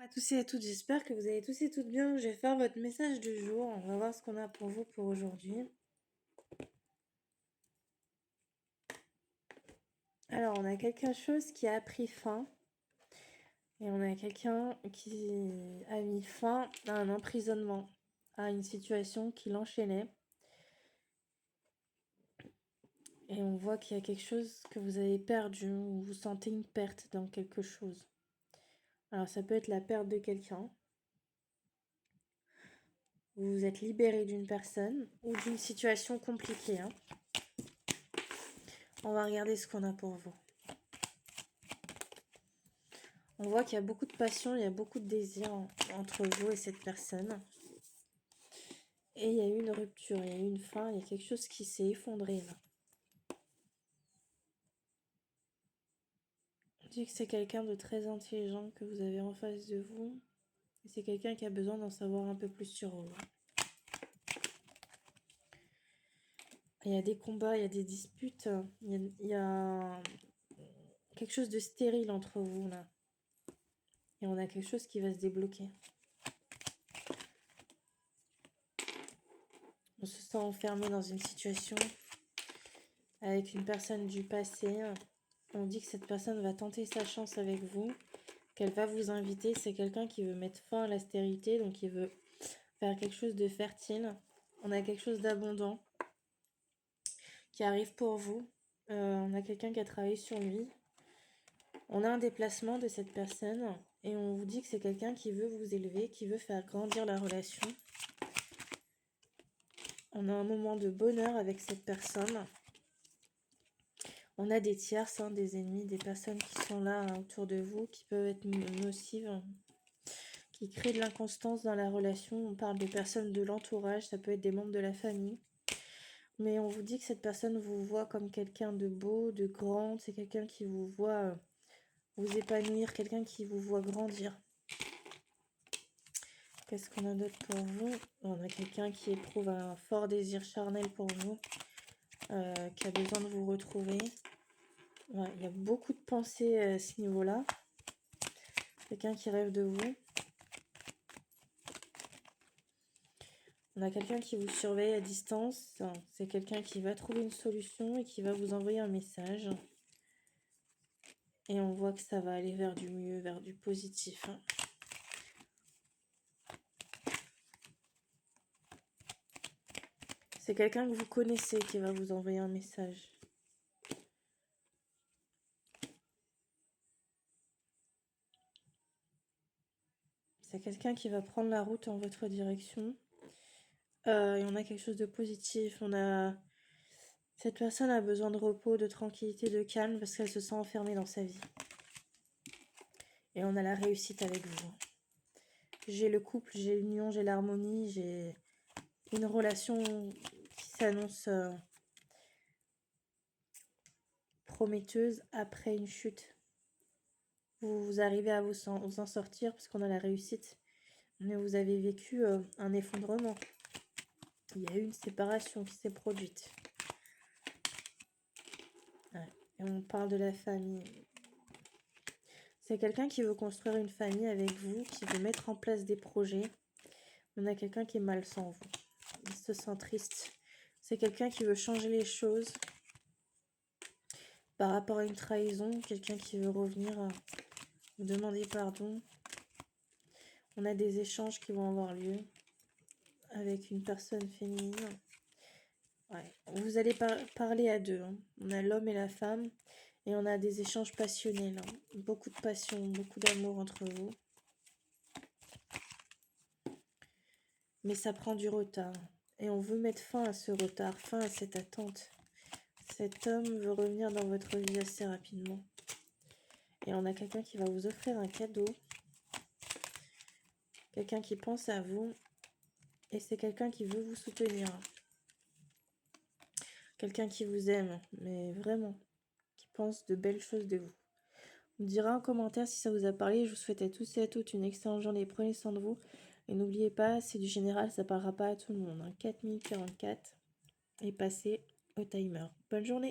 tous et à toutes, j'espère que vous allez tous et toutes bien. Je vais faire votre message du jour. On va voir ce qu'on a pour vous pour aujourd'hui. Alors, on a quelque chose qui a pris fin. Et on a quelqu'un qui a mis fin à un emprisonnement, à une situation qui l'enchaînait. Et on voit qu'il y a quelque chose que vous avez perdu, ou vous sentez une perte dans quelque chose. Alors, ça peut être la perte de quelqu'un. Vous vous êtes libéré d'une personne ou d'une situation compliquée. On va regarder ce qu'on a pour vous. On voit qu'il y a beaucoup de passion, il y a beaucoup de désir entre vous et cette personne. Et il y a eu une rupture, il y a eu une fin, il y a quelque chose qui s'est effondré là. On dit que c'est quelqu'un de très intelligent que vous avez en face de vous. Et c'est quelqu'un qui a besoin d'en savoir un peu plus sur vous. Il y a des combats, il y a des disputes, il y a quelque chose de stérile entre vous là. Et on a quelque chose qui va se débloquer. On se sent enfermé dans une situation avec une personne du passé. On dit que cette personne va tenter sa chance avec vous, qu'elle va vous inviter. C'est quelqu'un qui veut mettre fin à la stérilité, donc il veut faire quelque chose de fertile. On a quelque chose d'abondant qui arrive pour vous. On a quelqu'un qui a travaillé sur lui. On a un déplacement de cette personne et on vous dit que c'est quelqu'un qui veut vous élever, qui veut faire grandir la relation. On a un moment de bonheur avec cette personne. On a des tierces, des ennemis, des personnes qui sont là autour de vous, qui peuvent être nocives, qui créent de l'inconstance dans la relation. On parle de personnes de l'entourage, ça peut être des membres de la famille. Mais on vous dit que cette personne vous voit comme quelqu'un de beau, de grand. C'est quelqu'un qui vous voit vous épanouir, quelqu'un qui vous voit grandir. Qu'est-ce qu'on a d'autre pour vous? On a quelqu'un qui éprouve un fort désir charnel pour vous, qui a besoin de vous retrouver. Ouais, il y a beaucoup de pensées à ce niveau-là. Quelqu'un qui rêve de vous. On a quelqu'un qui vous surveille à distance. C'est quelqu'un qui va trouver une solution et qui va vous envoyer un message. Et on voit que ça va aller vers du mieux, vers du positif. C'est quelqu'un que vous connaissez qui va vous envoyer un message. C'est quelqu'un qui va prendre la route en votre direction. Et on a quelque chose de positif. Cette personne a besoin de repos, de tranquillité, de calme parce qu'elle se sent enfermée dans sa vie. Et on a la réussite avec vous. J'ai le couple, j'ai l'union, j'ai l'harmonie, j'ai une relation qui s'annonce prometteuse après une chute. Vous arrivez à vous en sortir parce qu'on a la réussite. Mais vous avez vécu un effondrement. Il y a eu une séparation qui s'est produite. Ouais. Et on parle de la famille. C'est quelqu'un qui veut construire une famille avec vous, qui veut mettre en place des projets. On a quelqu'un qui est mal sans vous. Il se sent triste. C'est quelqu'un qui veut changer les choses par rapport à une trahison. Quelqu'un qui veut revenir vous demander pardon. On a des échanges qui vont avoir lieu avec une personne féminine. Ouais. Vous allez parler à deux. On a l'homme et la femme. Et on a des échanges passionnels. Beaucoup de passion, beaucoup d'amour entre vous. Mais ça prend du retard. Et on veut mettre fin à ce retard, fin à cette attente. Cet homme veut revenir dans votre vie assez rapidement. Et on a quelqu'un qui va vous offrir un cadeau. Quelqu'un qui pense à vous. Et c'est quelqu'un qui veut vous soutenir. Quelqu'un qui vous aime, mais vraiment, qui pense de belles choses de vous. Vous me direz en commentaire si ça vous a parlé. Je vous souhaite à tous et à toutes une excellente journée. Prenez soin de vous. Et n'oubliez pas, c'est du général, ça ne parlera pas à tout le monde. 4 minutes 44. Et passez au timer. Bonne journée.